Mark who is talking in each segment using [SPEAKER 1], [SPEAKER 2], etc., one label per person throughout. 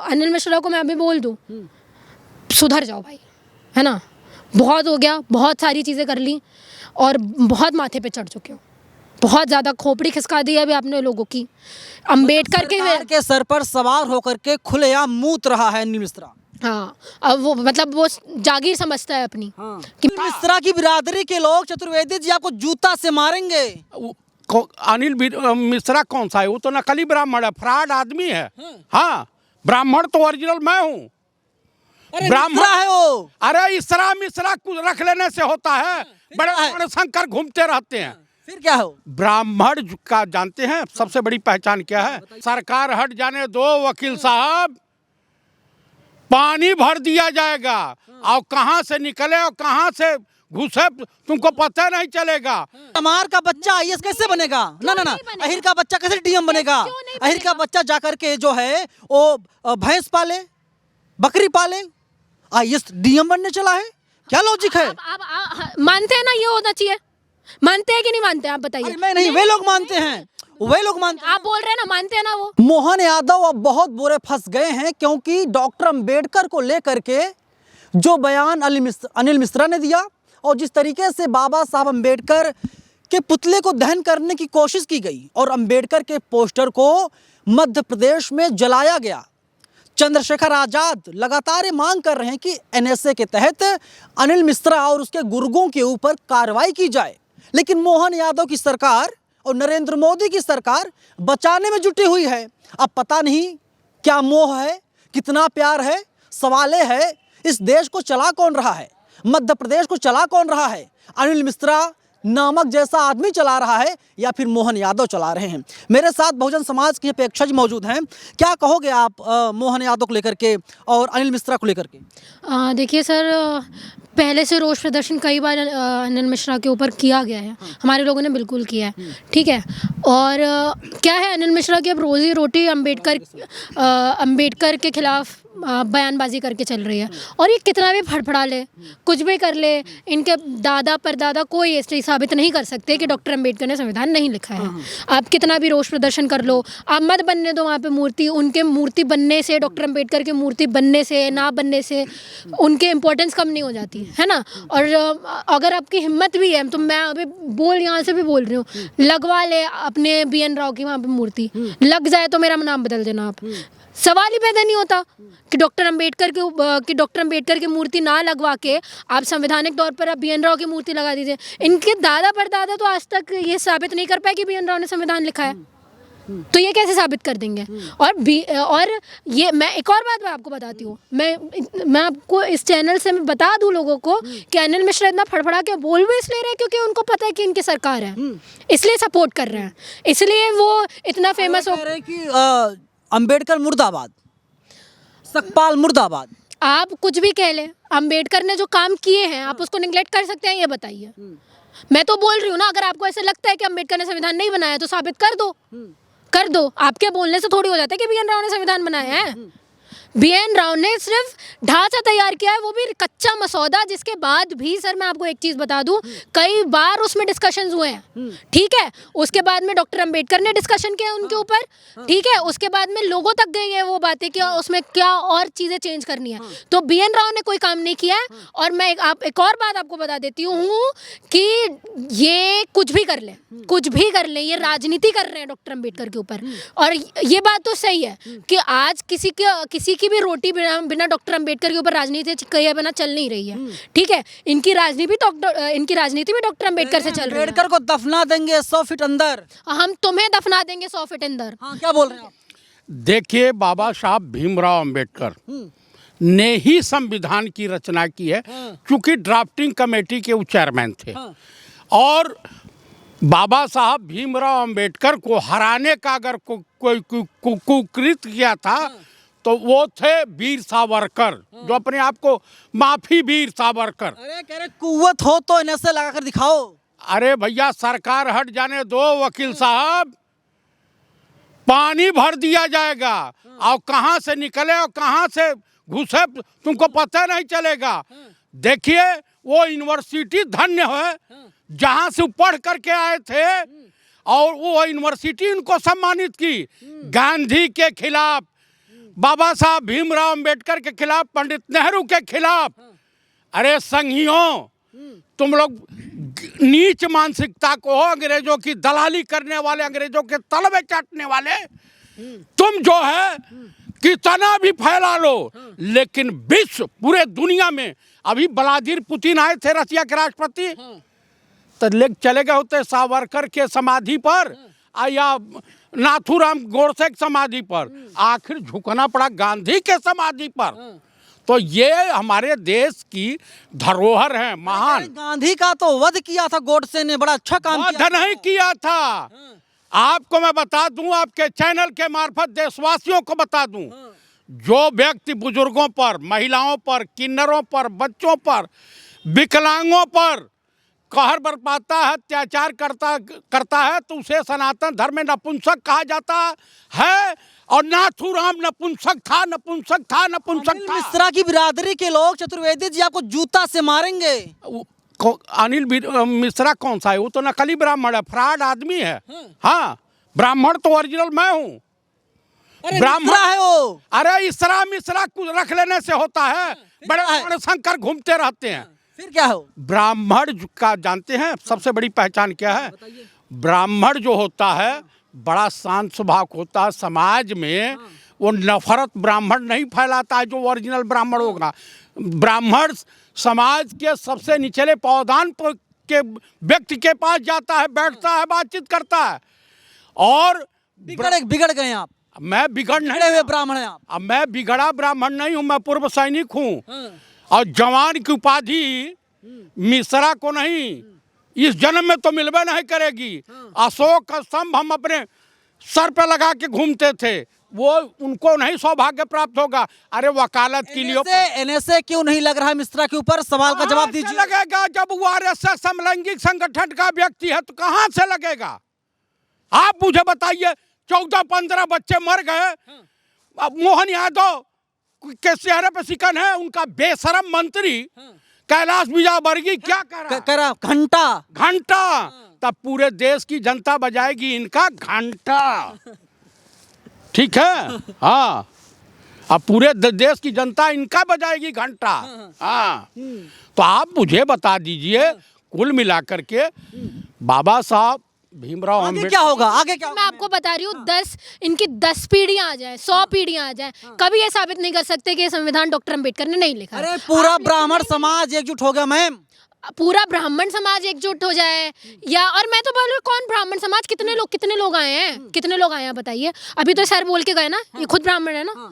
[SPEAKER 1] अनिल मिश्रा को मैं अभी बोल दूँ सुधर जाओ भाई, है ना, बहुत हो गया, बहुत सारी चीज़ें कर ली और बहुत माथे पे चढ़ चुके हो, बहुत ज़्यादा खोपड़ी खिसका दी है अभी आपने लोगों की। अम्बेडकर
[SPEAKER 2] के सर पर सवार होकर के खुलेआम मूत रहा है अनिल मिश्रा।
[SPEAKER 1] हाँ, अब वो मतलब वो जागीर समझता है अपनी।
[SPEAKER 2] हाँ।
[SPEAKER 1] कि
[SPEAKER 2] मिश्रा की बिरादरी के लोग चतुर्वेदी जी आपको जूता से मारेंगे।
[SPEAKER 3] अनिल मिश्रा कौन सा है? वो तो नकली ब्राह्मण है, फ्रॉड आदमी है। हाँ, ब्राह्मण तो ओरिजिनल मैं हूँ।
[SPEAKER 2] ब्राह्मण है वो।
[SPEAKER 3] अरे इसरा मिश्रा कुछ रख लेने से होता है? बड़े बड़े शंकर घूमते रहते हैं।
[SPEAKER 2] फिर क्या हो?
[SPEAKER 3] ब्राह्मण का जानते हैं सबसे बड़ी पहचान क्या है? सरकार हट जाने दो वकील साहब, पानी भर दिया जाएगा और कहां से निकले और कहां से घुसे तुमको पता नहीं चलेगा।
[SPEAKER 2] हमार का बच्चा आईएएस कैसे बनेगा? ना ना ना, अहिर का बच्चा कैसे डीएम बनेगा? अहिर का बच्चा जाकर के जो है वो भैंस पाले, बकरी पाले, आईएएस डीएम बनने चला है? क्या लॉजिक है?
[SPEAKER 1] आप मानते हैं ना ये होना चाहिए? मानते हैं कि नहीं मानते? आप बताइए।
[SPEAKER 2] मैं नहीं, वे लोग मानते हैं, वे लोग मानते हैं।
[SPEAKER 1] आप बोल रहे हैं ना मानते हैं ना वो।
[SPEAKER 2] मोहन यादव अब बहुत बुरे फंस गए हैं क्योंकि डॉक्टर अंबेडकर को लेकर के जो बयान अनिल मिश्रा ने दिया और जिस तरीके से बाबा साहब अंबेडकर के पुतले को दहन करने की कोशिश की गई और अंबेडकर के पोस्टर को मध्य प्रदेश में जलाया गया। चंद्रशेखर आजाद लगातार ये मांग कर रहे हैं कि एनएसए के तहत अनिल मिश्रा और उसके गुर्गों के ऊपर कार्रवाई की जाए, लेकिन मोहन यादव की सरकार और नरेंद्र मोदी की सरकार बचाने में जुटी हुई है। अब पता नहीं क्या मोह है, कितना प्यार है, सवाल है इस देश को चला कौन रहा है, मध्य प्रदेश को चला कौन रहा है? अनिल मिश्रा नामक जैसा आदमी चला रहा है या फिर मोहन यादव चला रहे हैं? मेरे साथ बहुजन समाज के अपेक्षा जी मौजूद हैं। क्या कहोगे आप मोहन यादव को लेकर के और अनिल मिश्रा को लेकर के?
[SPEAKER 1] देखिए सर, पहले से रोष प्रदर्शन कई बार अनिल मिश्रा के ऊपर किया गया है, हमारे लोगों ने बिल्कुल किया है, ठीक है। और क्या है, अनिल मिश्रा की अब रोजी रोटी अंबेडकर के खिलाफ बयानबाजी करके चल रही है। और ये कितना भी फड़फड़ा ले, कुछ भी कर ले, इनके दादा परदादा कोई ऐसे साबित नहीं कर सकते कि डॉक्टर अंबेडकर ने संविधान नहीं लिखा है। आप कितना भी रोष प्रदर्शन कर लो, आप मत बनने दो वहाँ पे मूर्ति। उनके मूर्ति बनने से, डॉक्टर अंबेडकर की मूर्ति बनने से, ना बनने से उनके इम्पोर्टेंस कम नहीं हो जाती है ना। और अगर आपकी हिम्मत भी है, तो मैं अभी यहाँ से भी बोल रही हूँ, लगवा ले अपने BN राव की वहाँ पे मूर्ति, लग जाए तो मेरा नाम बदल देना आप। सवाल ही पैदा नहीं होता कि डॉक्टर अंबेडकर की मूर्ति ना लगवा के आप संवैधानिक तौर पर आप BN राव की मूर्ति लगा दीजिए। इनके दादा परदादा तो आज तक ये साबित नहीं कर पाए कि BN राव ने संविधान लिखा है, तो ये कैसे साबित कर देंगे? और ये मैं एक और बात मैं आपको बताती हूँ, मैं आपको इस चैनल से मैं बता दूँ लोगों को कि अनिल मिश्रा इतना फड़फड़ा के बोल भी इसलिए रहे क्योंकि उनको पता है कि इनकी सरकार है, इसलिए सपोर्ट कर रहे हैं, इसलिए वो इतना फेमस हो रहे हैं
[SPEAKER 2] कि अंबेडकर मुर्दाबाद, सकपाल मुर्दाबाद।
[SPEAKER 1] आप कुछ भी कह ले, अंबेडकर ने जो काम किए हैं आप उसको निगलेक्ट कर सकते हैं? ये बताइए। मैं तो बोल रही हूँ ना, अगर आपको ऐसा लगता है कि अंबेडकर ने संविधान नहीं बनाया तो साबित कर दो, कर दो। आपके बोलने से थोड़ी हो जाता है कि BN राव ने संविधान बनाया है। BN राव ने सिर्फ ढांचा तैयार किया है, वो भी कच्चा मसौदा, जिसके बाद भी सर मैं आपको एक चीज़ बता दूं, कई बार उसमें डिस्कशंस हुए हैं, ठीक है। उसके बाद में डॉक्टर अंबेडकर ने डिस्कशन किया उनके ऊपर, ठीक है। उसके बाद में लोगों तक गई है वो बातें कि उसमें क्या और चीज़ें चेंज करनी है, तो BN राव ने कोई काम नहीं किया है। और मैं एक और बात आपको बता देती हूँ कि ये कुछ भी कर ले, ये राजनीति कर रहे हैं डॉक्टर अंबेडकर के ऊपर। और ये बात तो सही है कि आज किसी की भी रोटी बिना डॉक्टर अंबेडकर के ऊपर राजनीति किए बिना चल नहीं रही है, ठीक है। इनकी राजनीति भी डॉक्टर अंबेडकर से चल रही है।
[SPEAKER 2] अंबेडकर को दफना देंगे 100 फीट अंदर,
[SPEAKER 1] हम तुम्हें दफना देंगे 100 फीट अंदर।
[SPEAKER 2] हाँ, क्या बोल रहे हैं आप?
[SPEAKER 3] देखिए, बाबा साहब भीमराव अंबेडकर ने ही संविधान की रचना की है, क्योंकि ड्राफ्टिंग कमेटी के वो चेयरमैन थे। और बाबा साहब भीमराव अंबेडकर को हराने का अगर कोई कुकृत किया था तो वो थे वीर सावरकर, जो अपने आप को माफी वीर सावरकर।
[SPEAKER 2] अरे कह रहे कुव्वत हो तो एनएसए लगा कर दिखाओ।
[SPEAKER 3] अरे भैया, सरकार हट जाने दो वकील साहब, पानी भर दिया जाएगा और कहां से निकले और कहां से घुसे तुमको पता नहीं चलेगा। देखिए, वो यूनिवर्सिटी धन्य है जहां से पढ़ करके आए थे और वो यूनिवर्सिटी उनको सम्मानित की। गांधी के खिलाफ बाबा साहब भीमराव अंबेडकर के खिलाफ, पंडित नेहरू के खिलाफ। अरे संघियों, तुम लोग नीच मानसिकता को हो, अंग्रेजों की दलाली करने वाले, अंग्रेजों के तलवे चाटने वाले, तुम जो है कितना भी फैला लो, लेकिन विश्व पूरे दुनिया में, अभी व्लादिमीर पुतिन आए थे रसिया के राष्ट्रपति, तो ले चले गए होते सावरकर के समाधि पर या नाथूराम गोडसे की समाधि पर, आखिर झुकना पड़ा गांधी के समाधि पर। तो ये हमारे देश की धरोहर है महान।
[SPEAKER 2] गांधी का तो वध किया था गोडसे ने, बड़ा अच्छा काम किया।
[SPEAKER 3] वध नहीं किया था, आपको मैं बता दूं, आपके चैनल के मार्फत देशवासियों को बता दूं, जो व्यक्ति बुजुर्गों पर, महिलाओं पर, किन्नरों पर, बच्चों पर, विकलांगों पर कहर बरपाता है, अत्याचार करता है, तो उसे सनातन धर्म में नपुंसक कहा जाता है। और नाथूराम नपुंसक था, नपुंसक था, नपुंसक
[SPEAKER 2] अनिल
[SPEAKER 3] था।
[SPEAKER 2] मिश्रा की बिरादरी के लोग चतुर्वेदी जी आपको जूता से मारेंगे।
[SPEAKER 3] अनिल मिश्रा कौन सा है? वो तो नकली ब्राह्मण है, फ्रॉड आदमी है। हाँ, ब्राह्मण तो ओरिजिनल मैं हूँ।
[SPEAKER 2] ब्राह्मण है वो।
[SPEAKER 3] अरे इसरा मिश्रा कुछ रख लेने से होता है? बड़े बड़े शंकर घूमते रहते हैं।
[SPEAKER 2] फिर क्या हो?
[SPEAKER 3] ब्राह्मण का जानते हैं सबसे बड़ी पहचान क्या है? ब्राह्मण जो होता है बड़ा शांत स्वभाव होता है, समाज में वो नफरत ब्राह्मण नहीं फैलाता है जो ओरिजिनल ब्राह्मण होगा। ब्राह्मण समाज के सबसे निचले पावदान के व्यक्ति के पास जाता है, बैठता है, बातचीत करता है। और
[SPEAKER 2] बिगड़ गए आप।
[SPEAKER 3] मैं बिगड़ नहीं
[SPEAKER 2] हुए ब्राह्मण हैं आप।
[SPEAKER 3] अब मैं बिगड़ा ब्राह्मण नहीं हूँ, मैं पूर्व सैनिक हूँ। और जवान की उपाधि मिश्रा को नहीं, इस जन्म में तो मिलबे नहीं करेगी। अशोक स्तंभ हम अपने सर पे लगा के घूमते थे, वो उनको नहीं सौभाग्य प्राप्त होगा। अरे वकालत के लिए
[SPEAKER 2] एनएसए क्यों नहीं लग रहा मिश्रा के ऊपर? सवाल का जवाब दीजिए।
[SPEAKER 3] लगेगा जब वो आरएसएस समलैंगिक संगठन का व्यक्ति है तो कहां से लगेगा? आप मुझे बताइए, 14-15 बच्चे मर गए। अब मोहन यादव के चेहरे पे शिकन है, उनका बेशरम मंत्री कैलाश विजयवर्गीय क्या करा? घंटा। तब पूरे देश की जनता बजाएगी इनका घंटा। ठीक है? हाँ, अब पूरे देश की जनता इनका बजाएगी घंटा। हाँ, तो आप मुझे बता दीजिए, कुल मिलाकर के बाबा साहब भीमराव
[SPEAKER 2] आगे क्या होगा? आगे क्या
[SPEAKER 1] मैं आपको बता रही हूँ, 10 पीढ़ियां आ जाए, 100 पीढ़ियां आ जाए, कभी ये साबित नहीं कर सकते कि ये संविधान डॉक्टर अंबेडकर ने नहीं लिखा।
[SPEAKER 2] अरे पूरा ब्राह्मण समाज एकजुट हो गया मैम।
[SPEAKER 1] पूरा ब्राह्मण समाज एकजुट हो जाए, या और मैं तो बोल रही हूँ, कौन ब्राह्मण समाज, कितने लोग आए हैं, कितने लोग आए हैं बताइए? अभी तो सर बोल के गए ना, ये खुद ब्राह्मण है ना,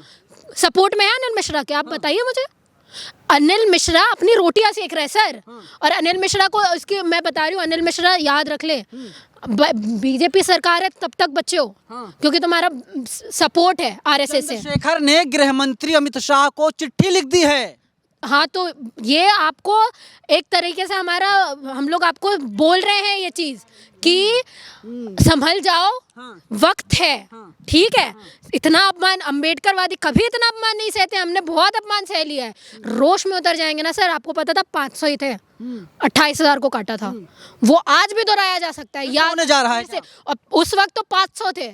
[SPEAKER 1] सपोर्ट में है अनिल मिश्रा के। आप बताइए मुझे, अनिल मिश्रा अपनी रोटियां सेक रहे सर। और अनिल मिश्रा को इसकी मैं बता रही हूँ, अनिल मिश्रा याद रख ले, बीजेपी सरकार है तब तक बच्चे हो, क्योंकि तुम्हारा सपोर्ट है आरएसएस से।
[SPEAKER 2] शेखर ने गृह मंत्री अमित शाह को चिट्ठी लिख दी है।
[SPEAKER 1] हाँ, तो ये आपको एक तरीके से हम लोग आपको बोल रहे हैं ये चीज कि संभल जाओ, वक्त है। ठीक है? इतना अपमान अम्बेडकरवादी कभी इतना अपमान नहीं सहते, हमने बहुत अपमान सह लिया है। रोष में उतर जाएंगे ना सर। आपको पता था 500 ही थे, 28,000 को काटा था, वो आज भी दोहराया जा सकता है। याद
[SPEAKER 2] जा रहा है
[SPEAKER 1] और उस वक्त तो 500 थे,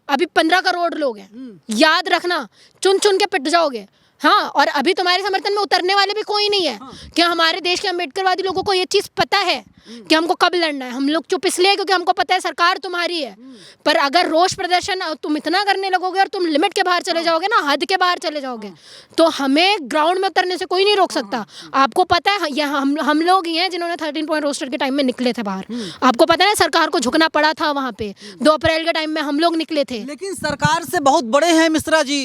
[SPEAKER 1] अभी 15 करोड़ लोग हैं। याद रखना, चुन चुन के पिट जाओगे। हाँ, और अभी तुम्हारे समर्थन में उतरने वाले भी कोई नहीं है। क्या हमारे देश के अम्बेडकरवादी लोगों को ये चीज़ पता है कि हमको कब लड़ना है? हम लोग चुप इसलिए क्योंकि हमको पता है सरकार तुम्हारी है। पर अगर रोष प्रदर्शन तुम इतना करने लगोगे और तुम लिमिट के बाहर चले जाओगे ना, हद के बाहर चले जाओगे, तो हमें ग्राउंड में उतरने से कोई नहीं रोक सकता। आपको पता है, यह हम लोग ही हैं जिन्होंने 13 पॉइंट रोस्टर के टाइम में निकले थे बाहर। आपको पता है सरकार को झुकना पड़ा था वहाँ पे। 2 अप्रैल के टाइम में हम लोग निकले थे।
[SPEAKER 2] लेकिन सरकार से बहुत बड़े हैं मिश्रा जी।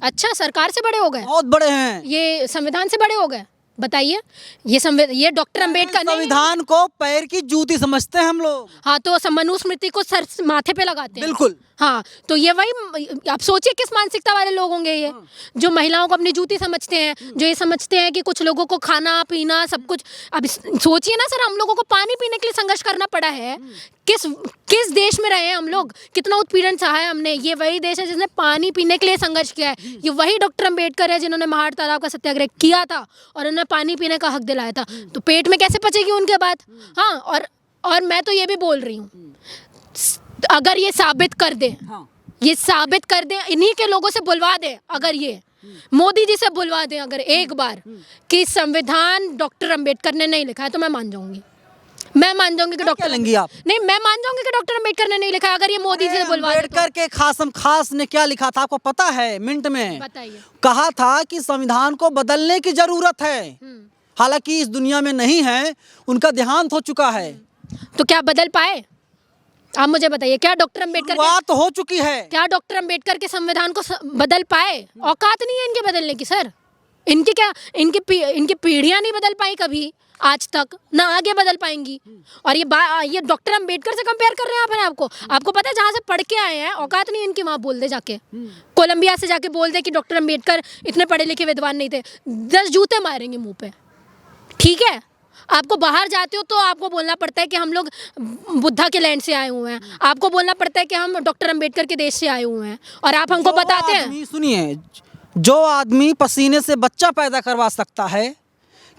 [SPEAKER 1] अच्छा, सरकार से बड़े हो गए?
[SPEAKER 2] बहुत बड़े हैं।
[SPEAKER 1] ये संविधान से बड़े हो गए? बताइए। ये डॉक्टर अंबेडकर
[SPEAKER 2] संविधान को पैर की जूती समझते हैं हम लोग।
[SPEAKER 1] हाँ, तो मनुस्मृति को सर माथे पे लगाते हैं।
[SPEAKER 2] बिल्कुल।
[SPEAKER 1] हाँ, तो ये वही, आप सोचिए किस मानसिकता वाले लोग होंगे ये, जो महिलाओं को अपनी जूती समझते हैं, जो ये समझते हैं कि कुछ लोगों को खाना पीना सब कुछ। अब सोचिए ना सर, हम लोगों को पानी पीने के लिए संघर्ष करना पड़ा है। किस देश में रहे हैं हम लोग, कितना उत्पीड़न सहा है हमने। ये वही देश है जिसने पानी पीने के लिए संघर्ष किया है। ये वही डॉक्टर अंबेडकर है जिन्होंने महार तालाब का सत्याग्रह किया था और उन्हें पानी पीने का हक दिलाया था। तो पेट में कैसे पचेगी उनके बात? हाँ, और मैं तो ये भी बोल रही हूँ, अगर ये साबित कर दे ये साबित कर दें, इन्हीं के लोगों से बुलवा दें, अगर ये मोदी जी से बुलवा दें अगर एक बार कि संविधान डॉक्टर अंबेडकर ने नहीं लिखा है, तो मैं मान जाऊंगी। मैं मान जाऊंगी कि
[SPEAKER 2] क्या
[SPEAKER 1] डॉक्टर
[SPEAKER 2] लेंगी आप?
[SPEAKER 1] नहीं, मैं मान जाऊंगी कि डॉक्टर अंबेडकर ने नहीं लिखा है, अगर ये मोदी जी से बुलवा दे तो।
[SPEAKER 2] अम्बेडकर के खास ने क्या लिखा था आपको पता है? मिनट में
[SPEAKER 1] बताइए।
[SPEAKER 2] कहा था कि संविधान को बदलने की जरूरत है। हालांकि इस दुनिया में नहीं है, उनका देहांत हो चुका है।
[SPEAKER 1] तो क्या बदल पाए? आप मुझे बताइए, क्या डॉक्टर अंबेडकर
[SPEAKER 2] बात हो चुकी है।
[SPEAKER 1] क्या डॉक्टर अंबेडकर के संविधान को बदल पाए? औकात नहीं है इनके बदलने की सर। इनकी क्या इनकी पीढ़ियां नहीं बदल पाई कभी आज तक, ना आगे बदल पाएंगी। और ये डॉक्टर अंबेडकर से कंपेयर कर रहे हैं आप अपने आपको। आपको पता है जहाँ से पढ़ के आए हैं, औकात नहीं इनकी, वहाँ बोल दे जाके, कोलंबिया से जाके बोल दे कि डॉक्टर अंबेडकर इतने पढ़े लिखे विद्वान नहीं थे, 10 जूते मारेंगे मुंह पे। ठीक है, आपको बाहर जाते हो तो आपको बोलना पड़ता है कि हम लोग बुद्धा के लैंड से आए हुए हैं, आपको बोलना पड़ता है कि हम डॉक्टर अंबेडकर के देश से आए हुए हैं, और आप हमको बताते हैं।
[SPEAKER 2] सुनिए, जो आदमी पसीने से बच्चा पैदा करवा सकता है,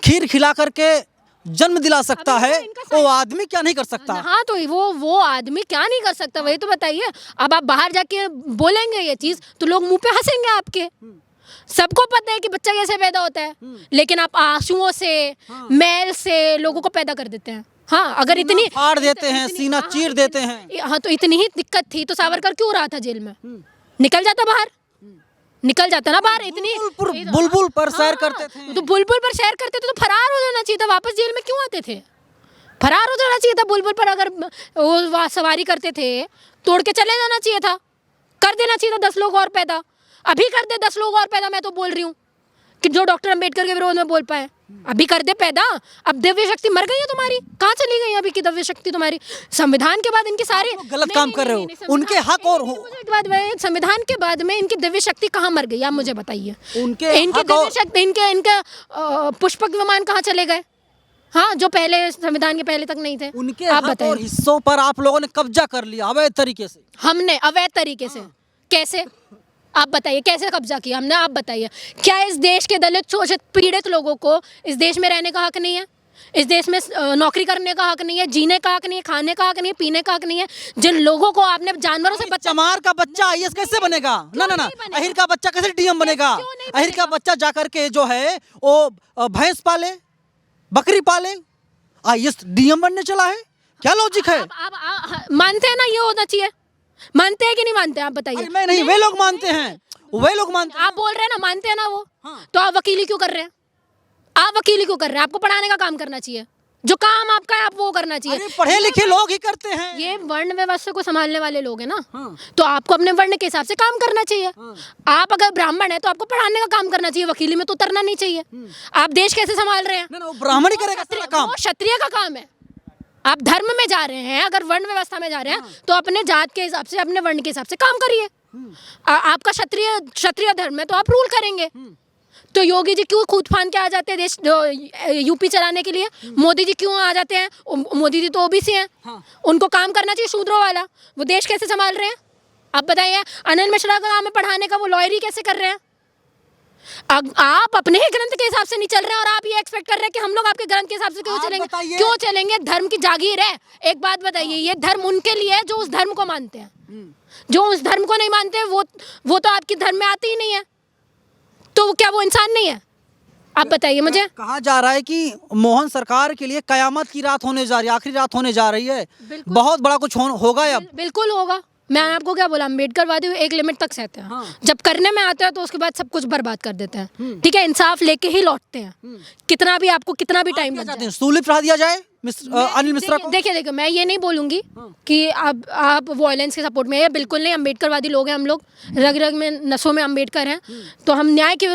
[SPEAKER 2] खीर खिला करके जन्म दिला सकता है, वो आदमी क्या नहीं कर सकता?
[SPEAKER 1] हाँ, तो वो आदमी क्या नहीं कर सकता, वही तो बताइए। अब आप बाहर जाके बोलेंगे ये चीज़ तो लोग मुंह पे हंसेंगे आपके। सबको पता है कि बच्चा कैसे पैदा होता है, लेकिन आप आंसुओं से, मैल से लोगों को पैदा कर देते हैं। हाँ, अगर इतनी
[SPEAKER 2] फाड़ देते हैं, सीना चीर देते हैं।
[SPEAKER 1] हाँ, तो इतनी ही दिक्कत थी तो सावरकर क्यों रहा था जेल में? निकल जाता बाहर, निकल जाता ना बाहर। इतनी
[SPEAKER 2] बुलबुल पर सैर करते थे,
[SPEAKER 1] तो बुलबुल पर सैर करते थे तो फरार हो जाना चाहिए था, वापस जेल में क्यों आते थे? फरार हो जाना चाहिए था बुलबुल पर। अगर वो सवारी करते थे, तोड़ के चले जाना चाहिए था, कर देना चाहिए था 10 लोग और पैदा। अभी कर दे 10 लोग और पैदा, मैं तो बोल रही हूँ कि जो डॉक्टर अंबेडकर के विरोध में बोल पाए, अभी कर दे पैदा। अब दिव्य शक्ति मर गई है तुम्हारी, कहाँ चली गई अभी की दिव्य शक्ति तुम्हारी? संविधान के बाद इनकी सारी
[SPEAKER 2] गलत काम कर रहे हो। उनके हक और हो,
[SPEAKER 1] संविधान के बाद में इनकी दिव्य शक्ति कहाँ मर गई, आप मुझे बताइए।
[SPEAKER 2] उनके
[SPEAKER 1] इनकी दिव्य शक्ति, इनके पुष्पक विमान कहाँ चले गए? हाँ, जो पहले संविधान के पहले तक नहीं थे।
[SPEAKER 2] उनके
[SPEAKER 1] आप
[SPEAKER 2] हक
[SPEAKER 1] बताइए।
[SPEAKER 2] और हिस्सों पर आप लोगों ने कब्जा कर लिया अवैध तरीके से।
[SPEAKER 1] हमने अवैध तरीके से कैसे? आप बताइए कैसे कब्जा किया हमने? आप बताइए, क्या इस देश के दलित, शोषित, पीड़ित लोगों को इस देश में रहने का हक नहीं है? इस देश में नौकरी करने का हक नहीं है, जीने का हक नहीं है, खाने का हक नहीं है, पीने का हक नहीं है? जिन लोगों को आपने जानवरों से
[SPEAKER 2] चमार का बच्चा आईएएस कैसे बनेगा? ना, अहिर का बच्चा कैसे डीएम बनेगा? अहिर का बच्चा जाकर के जो है वो भैंस पाले, बकरी पाले, आईएएस डीएम बनने चला है? क्या लॉजिक है?
[SPEAKER 1] आप मानते हैं ना ये होना चाहिए? मानते हैं कि नहीं मानते? आप बताइए।
[SPEAKER 2] मैं नहीं, वे लोग मानते हैं, वे लोग मानते हैं।
[SPEAKER 1] आप बोल रहे हैं ना मानते हैं ना वो, तो आप वकीली क्यों कर रहे हैं? आप वकीली क्यों कर रहे हैं? आपको पढ़ाने का काम करना चाहिए, जो काम आपका है आप वो करना चाहिए।
[SPEAKER 2] पढ़े लिखे लोग ही करते हैं।
[SPEAKER 1] ये वर्ण व्यवस्था को संभालने वाले लोग हैं ना, तो आपको अपने वर्ण के हिसाब से काम करना चाहिए। आप अगर ब्राह्मण है तो आपको पढ़ाने का काम करना चाहिए, वकीली में तो उतरना नहीं चाहिए। आप देश कैसे संभाल रहे हैं?
[SPEAKER 2] वो ब्राह्मण ही करेगा सारा काम।
[SPEAKER 1] वो क्षत्रिय का काम है। आप धर्म में जा रहे हैं, अगर वर्ण व्यवस्था में जा रहे हैं तो अपने जात के हिसाब से, अपने वर्ण के हिसाब से काम करिए। आपका क्षत्रिय धर्म है तो आप रूल करेंगे। तो योगी जी क्यों कूद फान के आ जाते हैं देश यूपी चलाने के लिए? मोदी जी क्यों आ जाते हैं? मोदी जी तो ओबीसी हैं, उनको काम करना चाहिए शूद्रों वाला। वो देश कैसे संभाल रहे हैं आप बताइए? अनिल मिश्रा का काम है पढ़ाने का, वो लॉयरी कैसे कर रहे हैं? आप अपने ही ग्रंथ के हिसाब से नहीं चल रहे हैं और आप ये एक्सपेक्ट कर रहे हैं कि हम लोग आपके ग्रंथ के हिसाब से क्यों चलेंगे? धर्म की जागीर है। एक बात बताइए, ये धर्म उनके लिए है जो उस धर्म को मानते हैं। जो उस धर्म को नहीं मानते वो तो आपकी धर्म में आते ही नहीं है, तो क्या वो इंसान नहीं है? आप बताइए मुझे।
[SPEAKER 2] कहा जा रहा है कि मोहन सरकार के लिए कयामत की रात होने जा रही है, आखिरी रात होने जा रही है। बहुत बड़ा कुछ होगा अब।
[SPEAKER 1] बिल्कुल होगा। मैं आपको क्या बोला, अम्बेडकरवादी एक लिमिट तक सहते हैं। जब करने में आते हैं तो उसके बाद सब कुछ बर्बाद कर देते हैं। ठीक है, इंसाफ लेके ही लौटते हैं, कितना भी आपको कितना भी टाइम लग जाए।
[SPEAKER 2] सूली चढ़ा दिया जाए अनिल मिश्रा को।
[SPEAKER 1] देखिए मैं ये नहीं बोलूंगी कि आप वायलेंस के सपोर्ट में है, बिल्कुल नहीं। अम्बेडकरवादी लोग हैं हम लोग, रग रग में नसों में अम्बेडकर हैं, तो हम न्याय के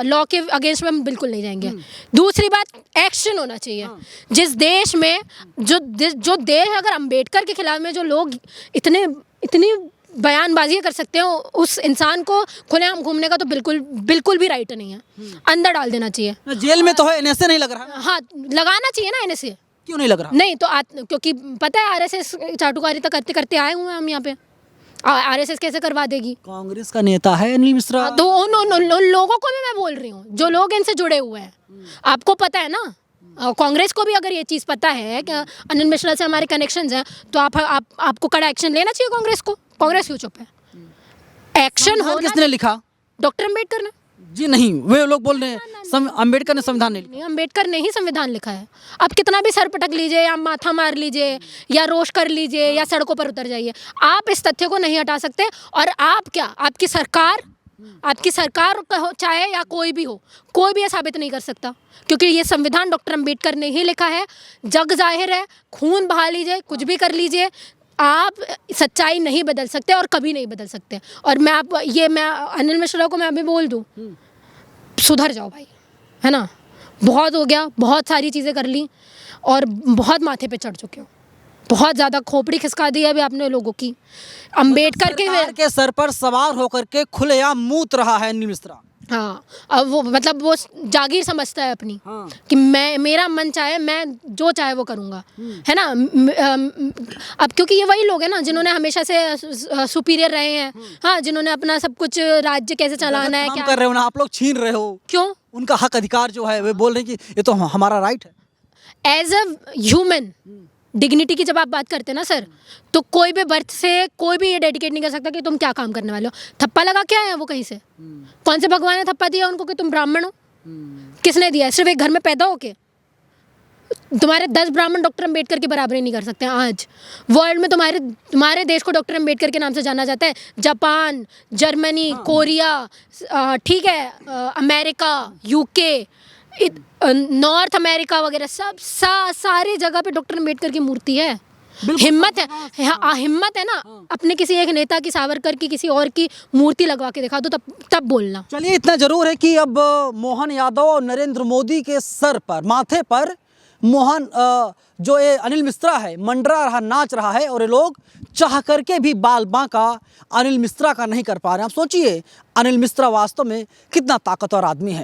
[SPEAKER 1] लॉ के अगेंस्ट में हम बिल्कुल नहीं जाएंगे। दूसरी बात, एक्शन होना चाहिए। जिस देश में जो देश अगर अम्बेडकर के खिलाफ में जो लोग इतनी बयानबाजी कर सकते हैं, उस इंसान को खुलेआम घूमने का तो बिल्कुल भी राइट नहीं है। अंदर डाल देना चाहिए।
[SPEAKER 2] जेल में तो है, एनएसए नहीं लग रहा।
[SPEAKER 1] हाँ, लगाना चाहिए ना एनएसए।
[SPEAKER 2] क्यों नहीं लग रहा?
[SPEAKER 1] नहीं तो क्योंकि पता है आरएसएस चाटुकारिता करते करते आए हुए हैं हम यहाँ पे। आरएसएस कैसे करवा देगी?
[SPEAKER 2] कांग्रेस का नेता है अनिल मिश्रा।
[SPEAKER 1] तो उन लोगों को भी मैं बोल रही हूँ जो लोग इनसे जुड़े हुए हैं। आपको पता है ना, कांग्रेस को भी अगर ये चीज़ पता है कि अनिल मिश्रा से हमारे कनेक्शंस हैं, तो आपको कड़ा एक्शन लेना चाहिए कांग्रेस को। कांग्रेस क्यों चुप है? एक्शन हो
[SPEAKER 2] किसने लिखा?
[SPEAKER 1] डॉक्टर अम्बेडकर ने।
[SPEAKER 2] जी नहीं, वे लोग बोल रहे हैं अम्बेडकर ने संविधान नहीं लिखा।
[SPEAKER 1] नहीं, अम्बेडकर ने ही संविधान लिखा है। आप कितना भी सर पटक लीजिए या माथा मार लीजिए या रोष कर लीजिए या सड़कों पर उतर जाइए, आप इस तथ्य को नहीं हटा सकते। और आप क्या, आपकी सरकार का हो चाहे या कोई भी हो, कोई भी ये साबित नहीं कर सकता, क्योंकि ये संविधान डॉक्टर अम्बेडकर ने ही लिखा है। जग जाहिर है, खून बहा लीजिए, कुछ भी कर लीजिए, आप सच्चाई नहीं बदल सकते और कभी नहीं बदल सकते। और मैं अनिल मिश्रा को मैं अभी बोल दूं, सुधर जाओ भाई, है ना। बहुत हो गया, बहुत सारी चीज़ें कर ली और बहुत माथे पे चढ़ चुके हो, बहुत ज़्यादा खोपड़ी खिसका दी है अभी आपने लोगों की। अम्बेडकर
[SPEAKER 2] के सर पर सवार होकर के खुलेआम मूत रहा है अनिल मिश्रा।
[SPEAKER 1] हाँ, अब वो मतलब वो जागीर समझता है अपनी,
[SPEAKER 2] हाँ।
[SPEAKER 1] कि मेरा मन चाहे मैं जो चाहे वो करूँगा, है ना। अब क्योंकि ये वही लोग हैं ना जिन्होंने हमेशा से सुपीरियर रहे हैं, हाँ, जिन्होंने अपना सब कुछ राज्य कैसे चलाना है, क्या
[SPEAKER 2] कर रहे हो ना आप लोग, छीन रहे हो
[SPEAKER 1] क्यों।
[SPEAKER 2] उनका हक अधिकार जो है, वे बोल रहे हैं कि ये तो हमारा राइट है।
[SPEAKER 1] एज अ ह्यूमन डिग्निटी की जब आप बात करते हैं ना सर, तो कोई भी बर्थ से कोई भी ये डेडिकेट नहीं कर सकता कि तुम क्या काम करने वाले हो। थप्पा लगा के आए हैं वो कहीं से? कौन से भगवान ने थप्पा दिया उनको कि तुम ब्राह्मण हो? किसने दिया है? सिर्फ एक घर में पैदा होके? तुम्हारे 10 ब्राह्मण डॉक्टर अम्बेडकर की बराबरी नहीं कर सकते हैं। आज वर्ल्ड में तुम्हारे देश को डॉक्टर अम्बेडकर के नाम से जाना जाता है। जापान, जर्मनी, कोरिया, ठीक है, अमेरिका, यूके, नॉर्थ अमेरिका वगैरह सब सारी जगह पे डॉक्टर अम्बेडकर की मूर्ति है। हिम्मत है, हिम्मत है ना, अपने किसी एक नेता की, सावरकर की, किसी और की मूर्ति लगवा के दिखा दो, तब बोलना।
[SPEAKER 2] चलिए, इतना जरूर है कि अब मोहन यादव और नरेंद्र मोदी के सर पर, माथे पर जो ये अनिल मिश्रा है मंडरा रहा, नाच रहा है, और ये लोग चाह करके भी बाल बांका अनिल मिश्रा का नहीं कर पा रहे हैं। आप सोचिए अनिल मिश्रा वास्तव में कितना ताकतवर आदमी है।